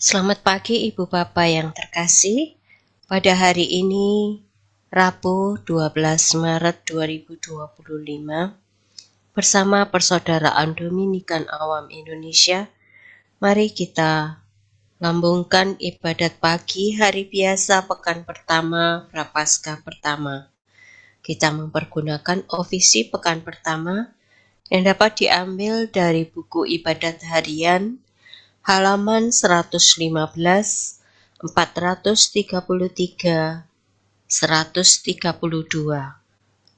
Selamat pagi Ibu Bapak yang terkasih. Pada hari ini, Rabu 12 Maret 2025, bersama Persaudaraan Dominikan Awam Indonesia, mari kita lambungkan ibadat pagi hari biasa pekan pertama Prapaskah pertama. Kita mempergunakan ofisi pekan pertama yang dapat diambil dari buku ibadat harian halaman 115, 433, 132,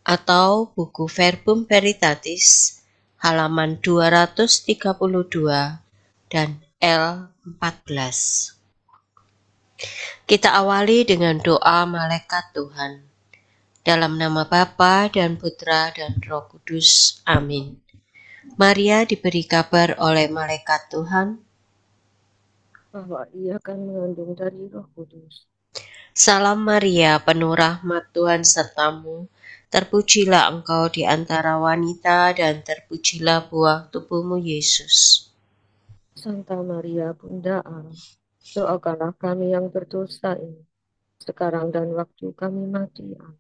atau buku Verbum Veritatis halaman 232 dan L14. Kita awali dengan doa malaikat Tuhan. Dalam nama Bapa dan Putra dan Roh Kudus. Amin. Maria diberi kabar oleh malaikat Tuhan bahwa ia akan mengandung dari Roh Kudus. Salam Maria, penuh rahmat Tuhan sertamu. Terpujilah engkau di antara wanita dan terpujilah buah tubuhmu Yesus. Santa Maria, Bunda Allah, doakanlah kami yang berdosa ini, sekarang dan waktu kami mati. Amin.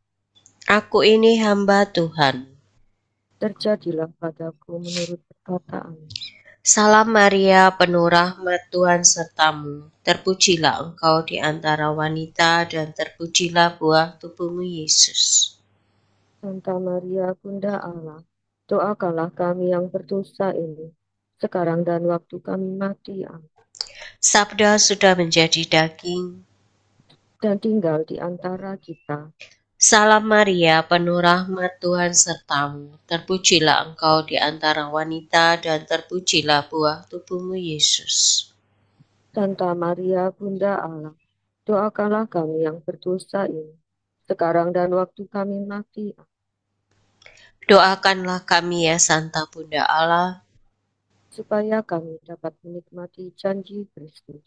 Aku ini hamba Tuhan. Terjadilah padaku menurut perkataan. Salam Maria, penuh rahmat Tuhan sertamu. Terpujilah engkau di antara wanita dan terpujilah buah tubuhmu Yesus. Santa Maria, Bunda Allah, doakanlah kami yang berdosa ini, sekarang dan waktu kami mati. Amin. Sabda sudah menjadi daging. Dan tinggal di antara kita. Salam Maria, penuh rahmat Tuhan sertamu. Terpujilah engkau di antara wanita dan terpujilah buah tubuhmu Yesus. Santa Maria, Bunda Allah, doakanlah kami yang berdosa ini, sekarang dan waktu kami mati. Amin. Doakanlah kami ya Santa Bunda Allah. Supaya kami dapat menikmati janji Kristus.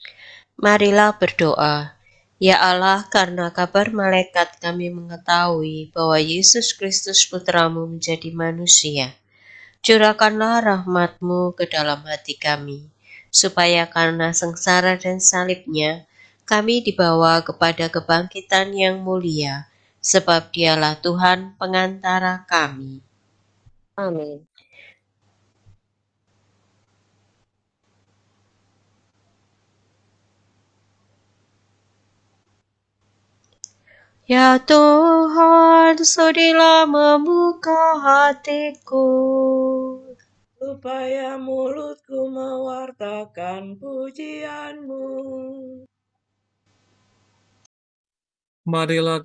Marilah berdoa. Ya Allah, karena kabar malaikat kami mengetahui bahwa Yesus Kristus Putramu menjadi manusia. Curahkanlah rahmat-Mu ke dalam hati kami, supaya karena sengsara dan salibnya, kami dibawa kepada kebangkitan yang mulia, sebab Dialah Tuhan pengantara kami. Amin. Ya Tuhan, sudilah membuka hatiku, supaya mulutku mewartakan pujian-Mu. Marilah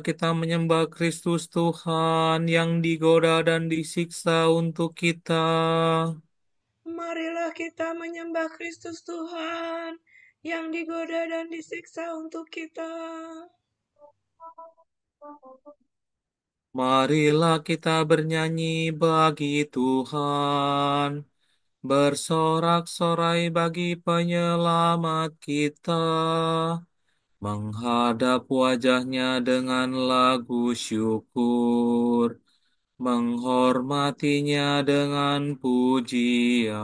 kita menyembah Kristus Tuhan yang digoda dan disiksa untuk kita. Marilah kita menyembah Kristus Tuhan yang digoda dan disiksa untuk kita. Marilah kita bernyanyi bagi Tuhan, bersorak-sorai bagi penyelamat kita, menghadap wajahnya dengan lagu syukur, menghormatinya dengan pujian.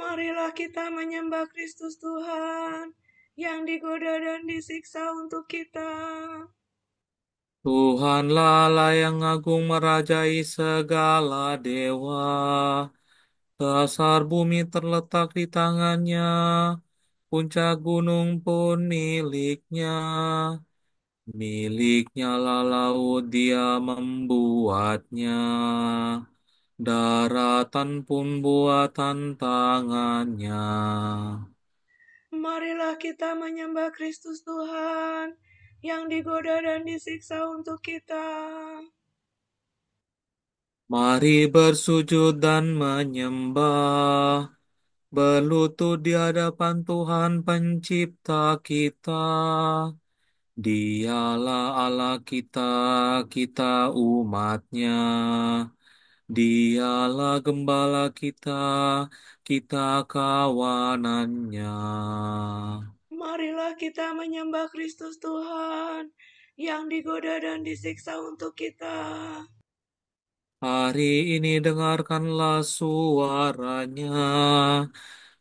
Marilah kita menyembah Kristus Tuhan yang digoda dan disiksa untuk kita. Tuhanlah Allah yang agung merajai segala dewa. Dasar bumi terletak di tangannya, puncak gunung pun miliknya. Miliknya lah laut, dia membuatnya. Daratan pun buatan tangannya. Marilah kita menyembah Kristus Tuhan yang digoda dan disiksa untuk kita. Mari bersujud dan menyembah, berlutut di hadapan Tuhan Pencipta kita. Dialah Allah kita, kita umatnya. Dialah gembala kita, kita kawanannya. Marilah kita menyembah Kristus Tuhan yang digoda dan disiksa untuk kita. Hari ini dengarkanlah suaranya.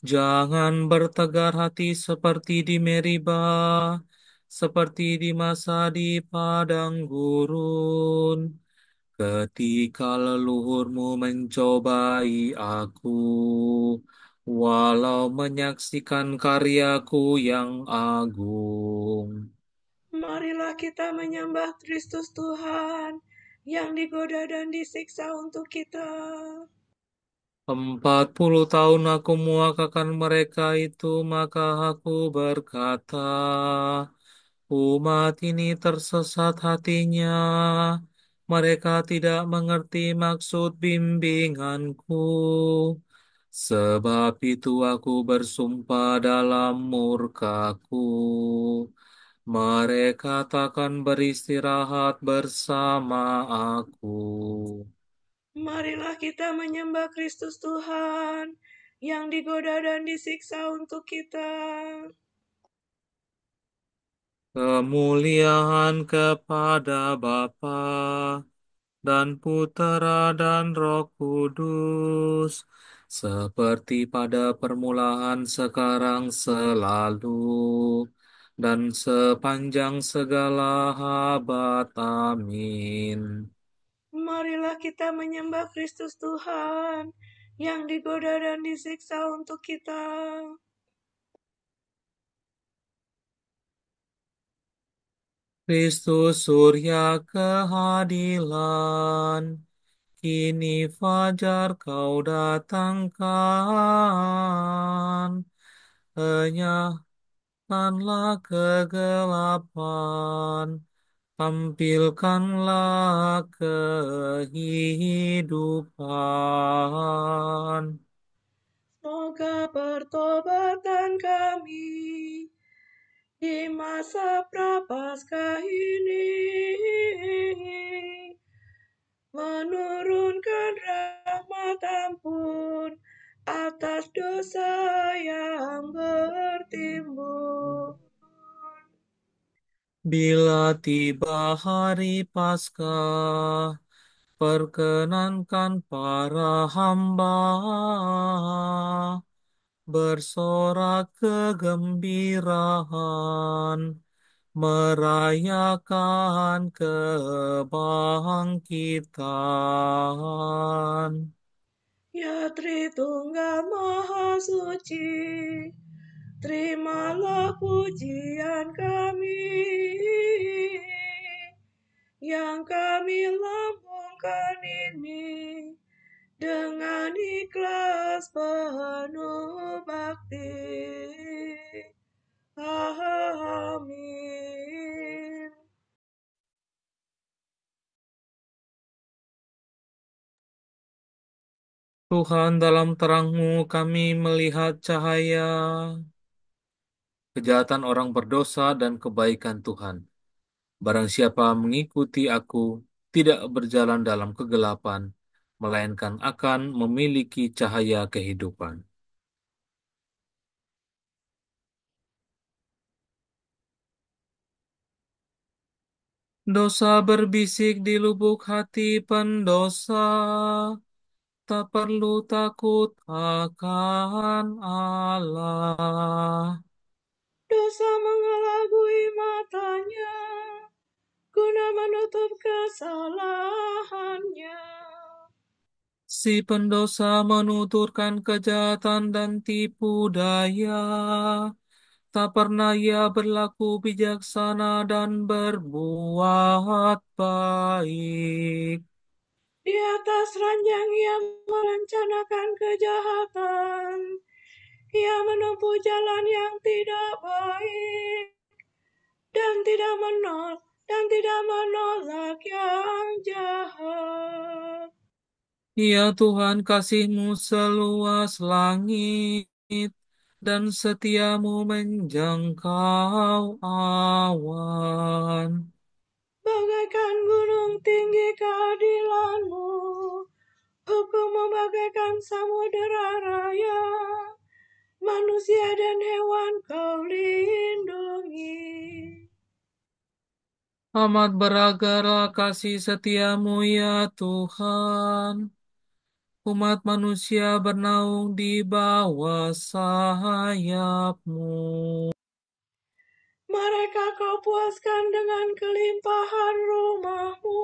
Jangan bertegar hati seperti di Meriba, seperti di masa di padang gurun, ketika leluhurmu mencobai aku, walau menyaksikan karyaku yang agung. Marilah kita menyembah Kristus Tuhan yang digoda dan disiksa untuk kita. 40 tahun aku muakakan mereka itu, maka aku berkata, umat ini tersesat hatinya. Mereka tidak mengerti maksud bimbinganku. Sebab itu aku bersumpah dalam murkaku. Mereka takkan beristirahat bersama aku. Marilah kita menyembah Kristus Tuhan yang digoda dan disiksa untuk kita. Kemuliaan kepada Bapa dan Putera dan Roh Kudus, seperti pada permulaan, sekarang, selalu, dan sepanjang segala abad. Amin. Marilah kita menyembah Kristus Tuhan yang digoda dan disiksa untuk kita. Kristus Surya keadilan, kini fajar kau datangkan. Enyahkanlah kegelapan, tampilkanlah kehidupan. Semoga pertobatan kami di masa prapaskah ini menurunkan rahmat ampun atas dosa yang bertimbun. Bila tiba hari Paskah, perkenankan para hamba bersorak kegembiraan, merayakan kebangkitan. Ya Tritunggal Maha Suci, terimalah pujian kami yang kami lambungkan ini dengan ikhlas penuh bakti. Amin. Tuhan, dalam terang-Mu kami melihat cahaya, kejahatan orang berdosa dan kebaikan Tuhan. Barang siapa mengikuti aku, tidak berjalan dalam kegelapan, melainkan akan memiliki cahaya kehidupan. Dosa berbisik di lubuk hati pendosa, tak perlu takut akan Allah. Dosa mengelabui matanya guna menutup kesalahannya. Si pendosa menuturkan kejahatan dan tipu daya, tak pernah ia berlaku bijaksana dan berbuat baik. Di atas ranjang ia merencanakan kejahatan. Ia menempuh jalan yang tidak baik dan tidak menolak yang jahat. Ya Tuhan, kasih-Mu seluas langit dan setiamu menjangkau awan. Bagaikan gunung tinggi keadilan-Mu, hukum-Mu bagaikan samudera raya. Manusia dan hewan Kau lindungi. Amat beragara kasih setiamu ya Tuhan. Umat manusia bernaung di bawah sayapmu. Mereka kau puaskan dengan kelimpahan rumahmu,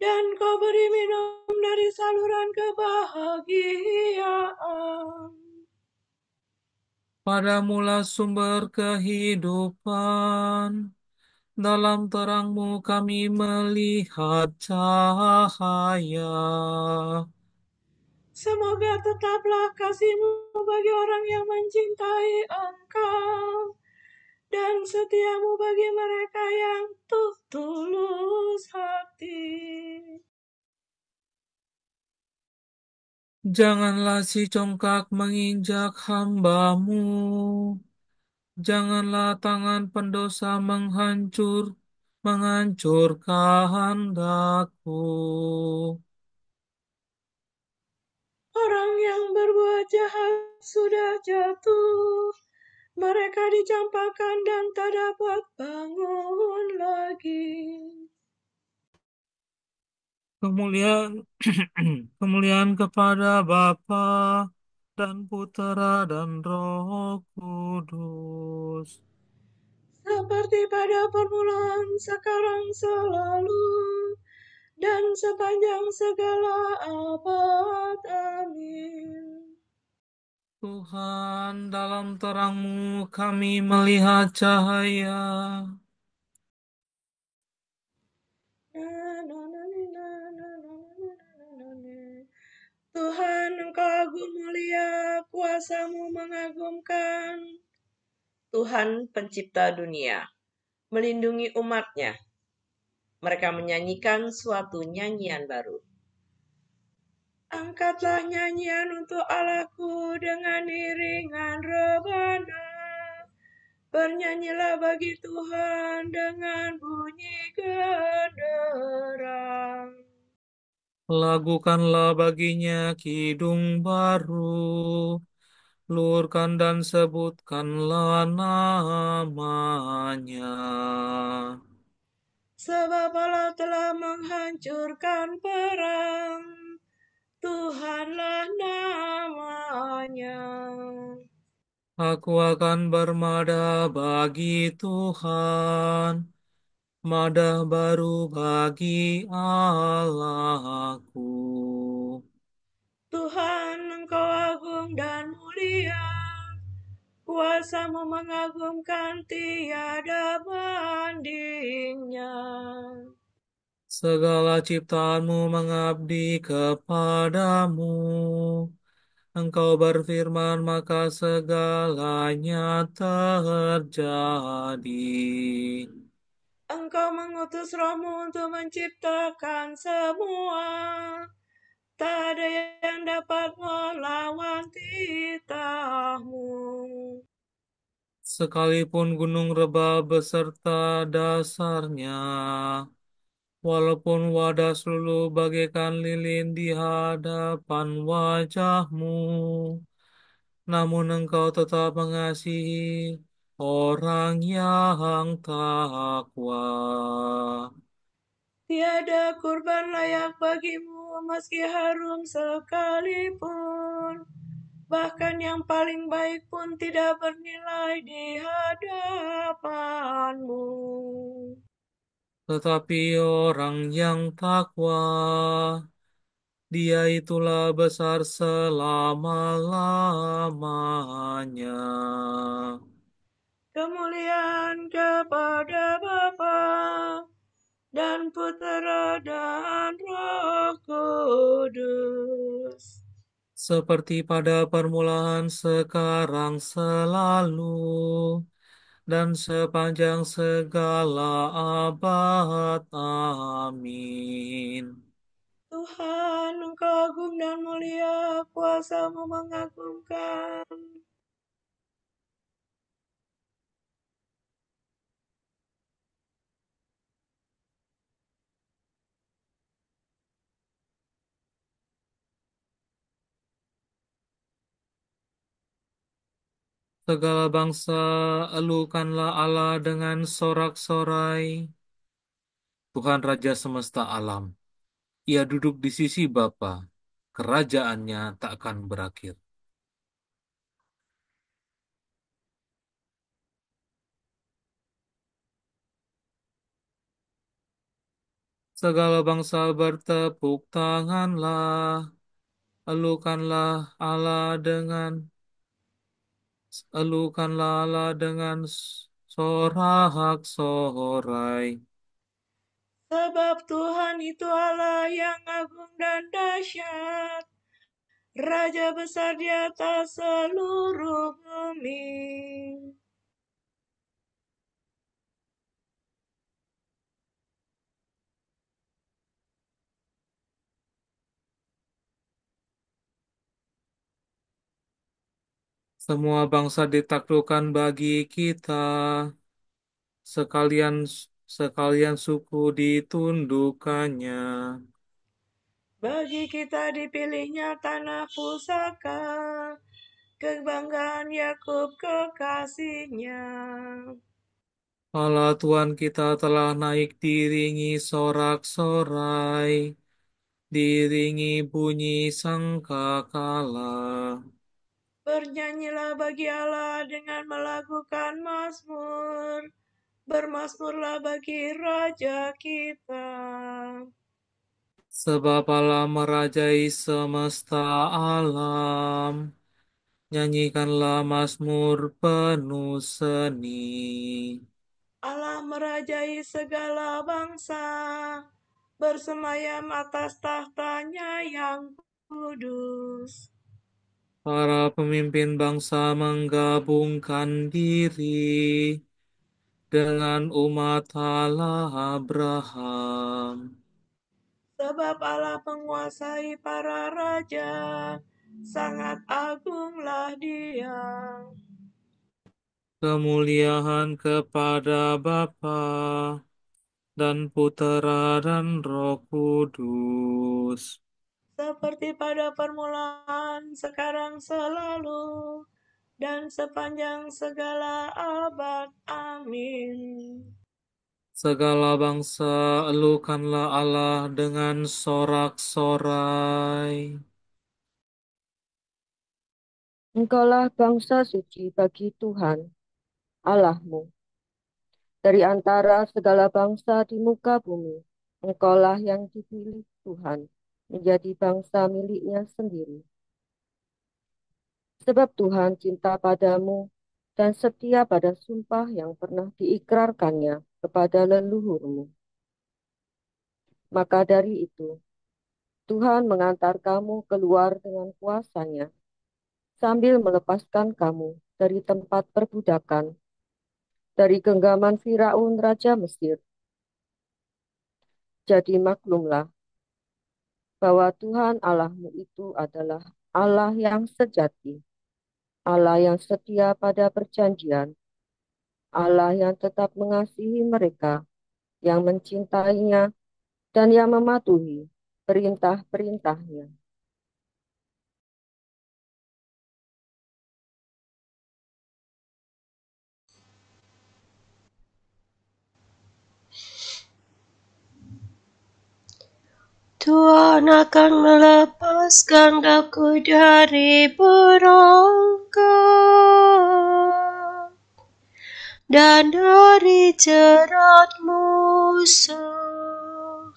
dan kau beri minum dari saluran kebahagiaan. Padamulah sumber kehidupan. Dalam terangmu kami melihat cahaya. Semoga tetaplah kasihmu bagi orang yang mencintai Engkau, dan setiamu bagi mereka yang tulus hati. Janganlah si congkak menginjak hambamu. Janganlah tangan pendosa menghancurkan daku. Orang yang berbuat jahat sudah jatuh, mereka dicampakkan dan tak dapat bangun lagi. Kemuliaan kemuliaan kepada Bapa dan Putera dan Roh Kudus. Seperti pada permulaan, sekarang, selalu, dan sepanjang segala abad. Amin. Tuhan, dalam terang-Mu kami melihat cahaya. Tuhan, Engkau agung mulia, kuasa-Mu mengagumkan. Tuhan pencipta dunia, melindungi umat-Nya. Mereka menyanyikan suatu nyanyian baru. Angkatlah nyanyian untuk Allahku dengan iringan rebana. Bernyanyilah bagi Tuhan dengan bunyi genderang. Lakukanlah baginya kidung baru. Lurkan dan sebutkanlah namanya. Sebab Allah telah menghancurkan perang, Tuhanlah namanya. Aku akan bermada bagi Tuhan, madah baru bagi Allahku. Tuhan, Engkau agung dan mulia, kuasa-Mu mengagumkan, tiada bandingnya. Segala ciptaanmu mengabdi kepadamu. Engkau berfirman, maka segalanya terjadi. Engkau mengutus Roh-Mu untuk menciptakan semua. Tak ada yang dapat melawan titah-Mu. Sekalipun gunung rebah beserta dasarnya, walaupun wadah seluluh bagaikan lilin di hadapan wajahmu, namun engkau tetap mengasihi orang yang takwa. Tiada kurban layak bagi-Mu, meski harum sekalipun. Bahkan yang paling baik pun tidak bernilai di hadapan-Mu. Tetapi orang yang takwa, dia itulah besar selama-lamanya. Kemuliaan kepada Bapa dan Putera dan Roh Kudus. Seperti pada permulaan, sekarang, selalu, dan sepanjang segala abad. Amin. Tuhan, Engkau agung dan mulia, kuasa-Mu mengagumkan. Segala bangsa elukanlah Allah dengan sorak-sorai. Tuhan Raja semesta alam. Ia duduk di sisi Bapa kerajaannya tak akan berakhir. Segala bangsa bertepuk tanganlah, elukanlah Allah dengan sorak-sorai. Sebab Tuhan itu Allah yang agung dan dahsyat, Raja besar di atas seluruh bumi. Semua bangsa ditaklukkan bagi kita, sekalian sekalian suku ditundukkannya. Bagi kita dipilihnya tanah pusaka, kebanggaan Yakub kekasihnya. Allah Tuhan kita telah naik diringi sorak-sorai, diringi bunyi sangkakala. Bernyanyilah bagi Allah dengan melakukan mazmur, bermazmurlah bagi Raja kita. Sebab Allah merajai semesta alam, nyanyikanlah mazmur penuh seni. Allah merajai segala bangsa, bersemayam atas tahtanya yang kudus. Para pemimpin bangsa menggabungkan diri dengan umat Allah Abraham. Sebab Allah menguasai para raja, sangat agunglah Dia. Kemuliaan kepada Bapa dan Putera dan Roh Kudus. Seperti pada permulaan, sekarang, selalu, dan sepanjang segala abad. Amin. Segala bangsa elukanlah Allah dengan sorak-sorai. Engkaulah bangsa suci bagi Tuhan, Allahmu. Dari antara segala bangsa di muka bumi, engkaulah yang dipilih Tuhan menjadi bangsa miliknya sendiri. Sebab Tuhan cinta padamu dan setia pada sumpah yang pernah diikrarkannya kepada leluhurmu. Maka dari itu, Tuhan mengantar kamu keluar dengan kuasanya, sambil melepaskan kamu dari tempat perbudakan, dari genggaman Firaun Raja Mesir. Jadi maklumlah bahwa Tuhan Allahmu itu adalah Allah yang sejati, Allah yang setia pada perjanjian, Allah yang tetap mengasihi mereka yang mencintainya dan yang mematuhi perintah-perintahnya. Tuhan akan melepaskan aku dari perangkap dan dari jerat musuh.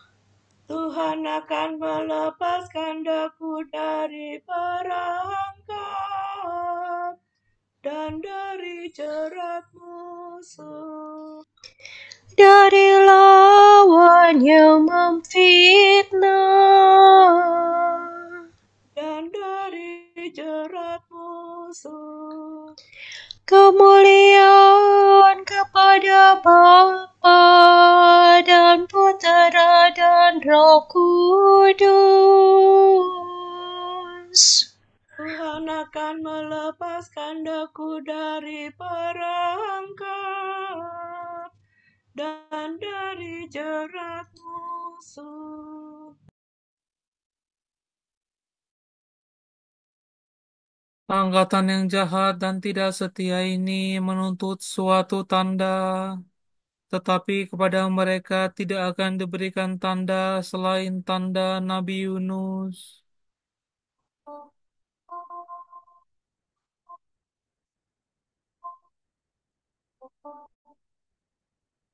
Tuhan akan melepaskan daku dari perangkap dan dari jerat musuh. Dari lawan yang memfitnah dan dari jerat musuh. Kemuliaan kepada Bapa dan Putera dan Roh Kudus. Tuhan akan melepaskan daku dari perangkap dan dari jerat musuh. Angkatan yang jahat dan tidak setia ini menuntut suatu tanda, tetapi kepada mereka tidak akan diberikan tanda selain tanda Nabi Yunus.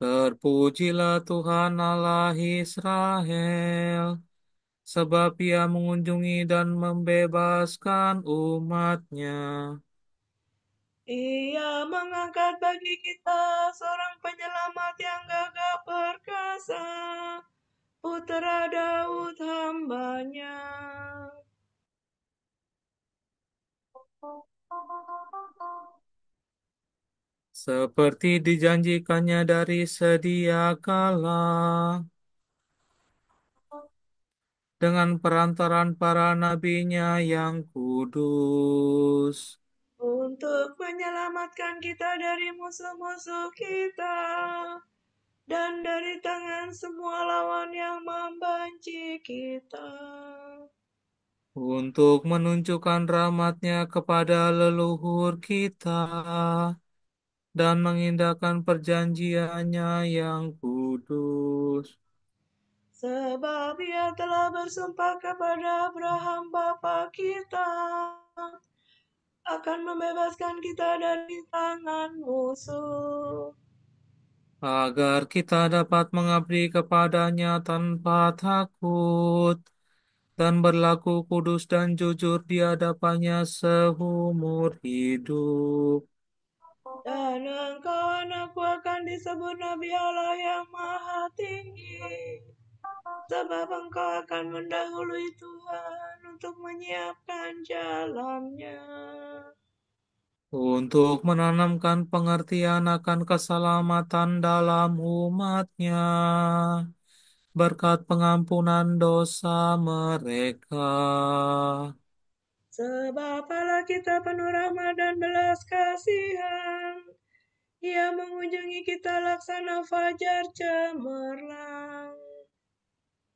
Terpujilah Tuhan Allah Israel, sebab Ia mengunjungi dan membebaskan umat-Nya. Ia mengangkat bagi kita seorang penyelamat yang gagah perkasa, Putra Daud hamba-Nya. Seperti dijanjikannya dari sedia kala, dengan perantaran para nabi-Nya yang kudus. Untuk menyelamatkan kita dari musuh-musuh kita dan dari tangan semua lawan yang membenci kita. Untuk menunjukkan rahmat-Nya kepada leluhur kita dan mengindahkan perjanjian-Nya yang kudus. Sebab Ia telah bersumpah kepada Abraham bapa kita akan membebaskan kita dari tangan musuh, Agar kita dapat mengabdi kepada-Nya tanpa takut dan berlaku kudus dan jujur di hadapan-Nya seumur hidup. dan engkau anakku akan disebut Nabi Allah yang Maha Tinggi, sebab engkau akan mendahului Tuhan untuk menyiapkan jalannya, Untuk menanamkan pengertian akan keselamatan dalam umat-Nya, berkat pengampunan dosa mereka. sebab Allah kita penuh rahmat dan belas kasihan. Ia mengunjungi kita laksana fajar cemerlang,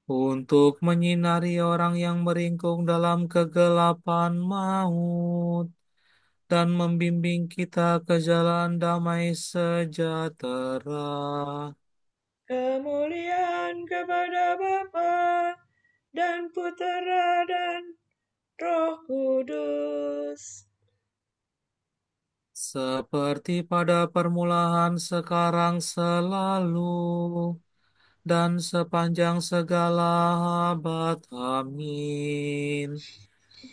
Untuk menyinari orang yang meringkuk dalam kegelapan maut, dan membimbing kita ke jalan damai sejahtera. kemuliaan kepada Bapa dan Putera dan Roh Kudus, Seperti pada permulaan, sekarang, selalu, dan sepanjang segala abad. Amin.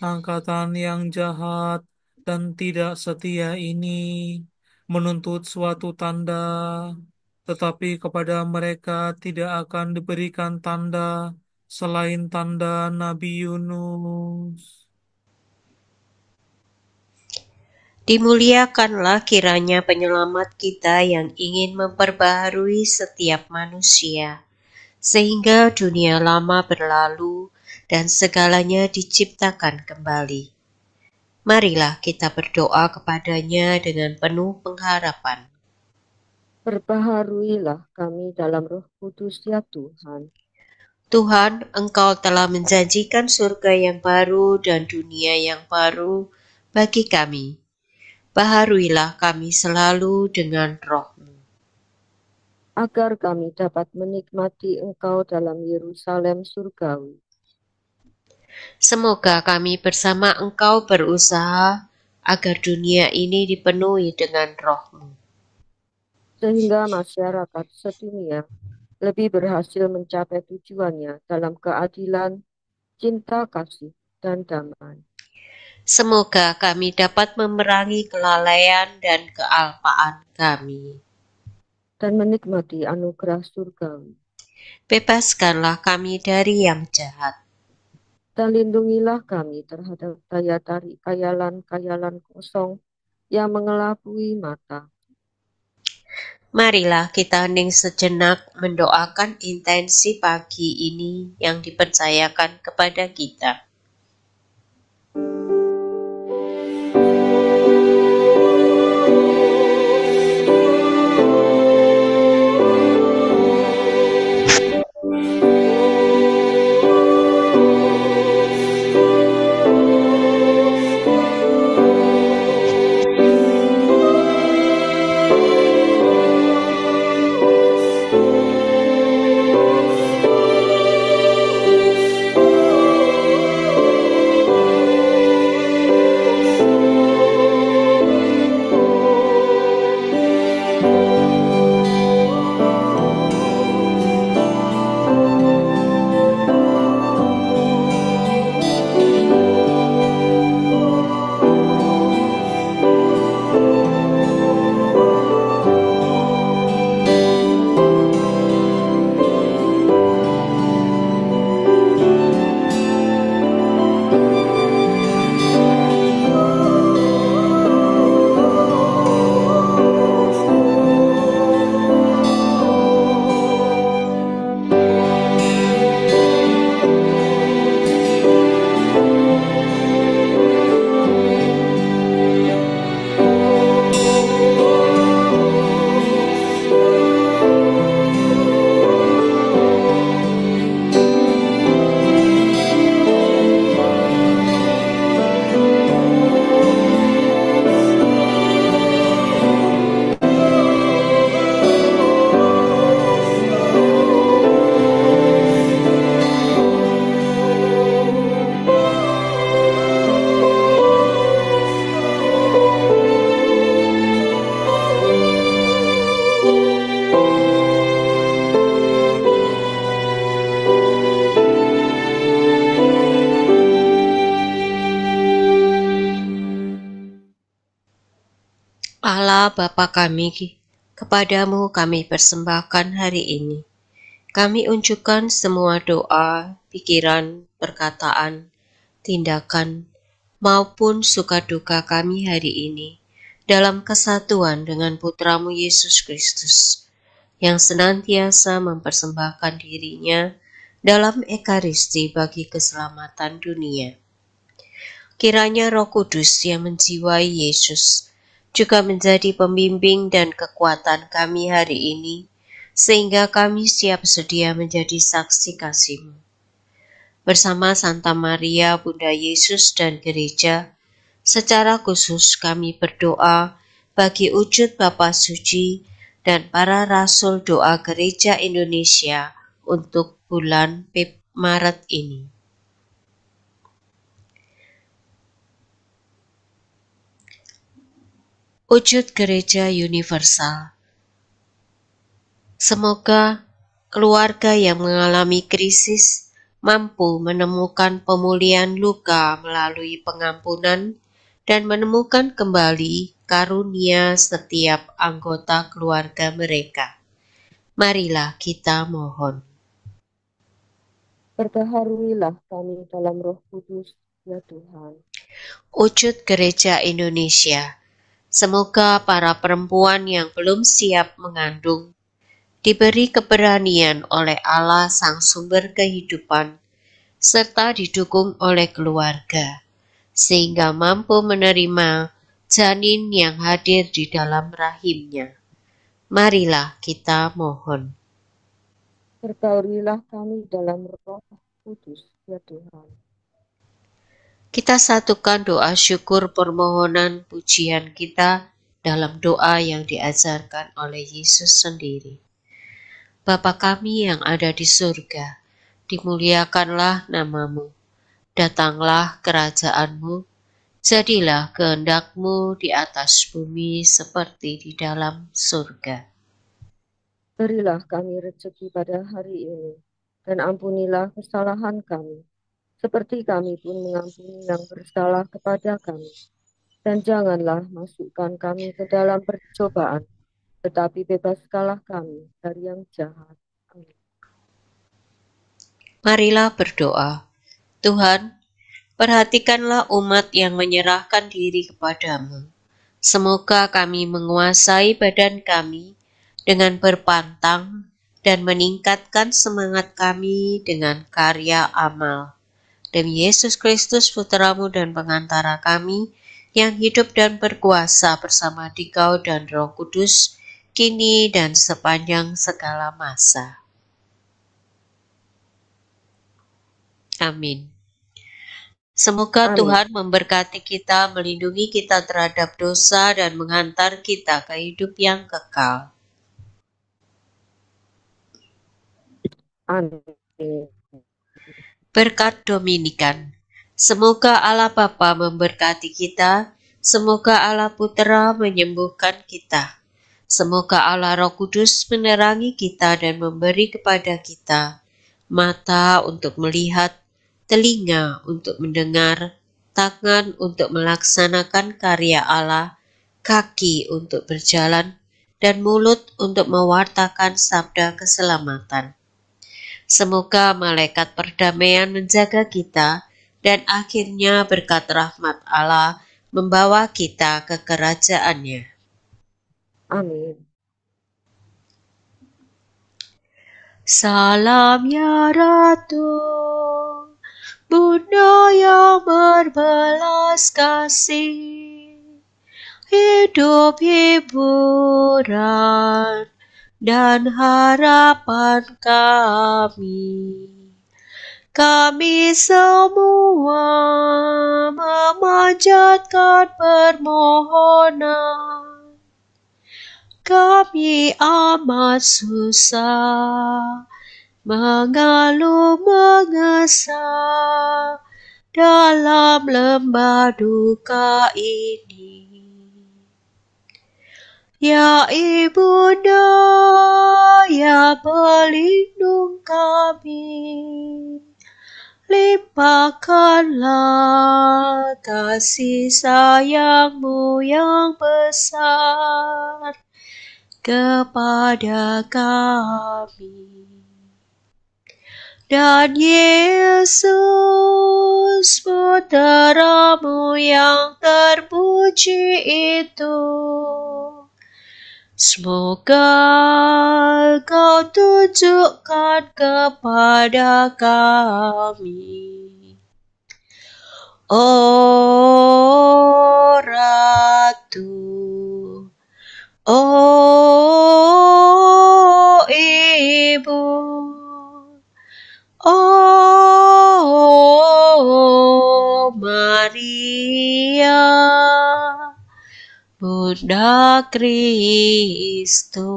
Angkatan yang jahat dan tidak setia ini menuntut suatu tanda, tetapi kepada mereka tidak akan diberikan tanda selain tanda Nabi Yunus. Dimuliakanlah kiranya penyelamat kita yang ingin memperbaharui setiap manusia, sehingga dunia lama berlalu dan segalanya diciptakan kembali. Marilah kita berdoa kepadanya dengan penuh pengharapan. Perbaharuilah kami dalam Roh Kudus ya Tuhan. Tuhan, Engkau telah menjanjikan surga yang baru dan dunia yang baru bagi kami. Baharuilah kami selalu dengan Roh-Mu. Agar kami dapat menikmati Engkau dalam Yerusalem surgawi. Semoga kami bersama Engkau berusaha agar dunia ini dipenuhi dengan Roh-Mu. Sehingga masyarakat sedunia lebih berhasil mencapai tujuannya dalam keadilan, cinta kasih, dan damai. Semoga kami dapat memerangi kelalaian dan kealpaan kami. Dan menikmati anugerah surgawi. Bebaskanlah kami dari yang jahat. Dan lindungilah kami terhadap daya tarik kayalan-kayalan kosong yang mengelabui mata. Marilah kita hening sejenak mendoakan intensi pagi ini yang dipercayakan kepada kita. Allah Bapa kami, kepadamu kami persembahkan hari ini. Kami unjukkan semua doa, pikiran, perkataan, tindakan, maupun suka duka kami hari ini, dalam kesatuan dengan Putramu Yesus Kristus, yang senantiasa mempersembahkan dirinya dalam Ekaristi bagi keselamatan dunia. Kiranya Roh Kudus yang menjiwai Yesus juga menjadi pembimbing dan kekuatan kami hari ini, sehingga kami siap sedia menjadi saksi kasih-Mu. Bersama Santa Maria, Bunda Yesus dan Gereja, secara khusus kami berdoa bagi wujud Bapa Suci dan para Rasul Doa Gereja Indonesia untuk bulan Maret ini. Wujud Gereja Universal. Semoga keluarga yang mengalami krisis mampu menemukan pemulihan luka melalui pengampunan dan menemukan kembali karunia setiap anggota keluarga mereka. Marilah kita mohon. Perbaharuilah kami dalam Roh Kudus, ya Tuhan. Wujud Gereja Indonesia. Semoga para perempuan yang belum siap mengandung diberi keberanian oleh Allah Sang Sumber Kehidupan, serta didukung oleh keluarga, sehingga mampu menerima janin yang hadir di dalam rahimnya. Marilah kita mohon. Perbaharuilah kami dalam Roh Kudus, ya Tuhan. Kita satukan doa syukur permohonan pujian kita dalam doa yang diajarkan oleh Yesus sendiri. Bapa kami yang ada di surga, dimuliakanlah nama-Mu. Datanglah kerajaan-Mu, jadilah kehendak-Mu di atas bumi seperti di dalam surga. Berilah kami rezeki pada hari ini, dan ampunilah kesalahan kami, seperti kami pun mengampuni yang bersalah kepada kami. Dan janganlah masukkan kami ke dalam percobaan, tetapi bebaskanlah kami dari yang jahat. Amin. Marilah berdoa. Tuhan, perhatikanlah umat yang menyerahkan diri kepadamu. Semoga kami menguasai badan kami dengan berpantang dan meningkatkan semangat kami dengan karya amal. Demi Yesus Kristus, Putra-Mu dan pengantara kami, yang hidup dan berkuasa bersama Dikau dan Roh Kudus, kini dan sepanjang segala masa. Amin. Semoga Amin. Tuhan memberkati kita, melindungi kita terhadap dosa, dan menghantar kita ke hidup yang kekal. Amin. Berkat Dominikan. Semoga Allah Bapa memberkati kita, semoga Allah Putra menyembuhkan kita, semoga Allah Roh Kudus menerangi kita dan memberi kepada kita mata untuk melihat, telinga untuk mendengar, tangan untuk melaksanakan karya Allah, kaki untuk berjalan, dan mulut untuk mewartakan sabda keselamatan. Semoga malaikat perdamaian menjaga kita, dan akhirnya berkat rahmat Allah membawa kita ke kerajaannya. Amin. Salam ya Ratu, Bunda yang berbelas kasih, hidup hiburan dan harapan kami. Kami semua memanjatkan permohonan. Kami amat susah, mengeluh mengesah dalam lembah duka ini. Ya Ibunda, ya pelindung kami, limpahkanlah kasih sayang-Mu yang besar kepada kami. Dan Yesus, Putra-Mu yang terpuji itu, semoga Kau tunjukkan kepada kami. Oh Ratu, oh Ibu, oh Maria, Bunda Kristus.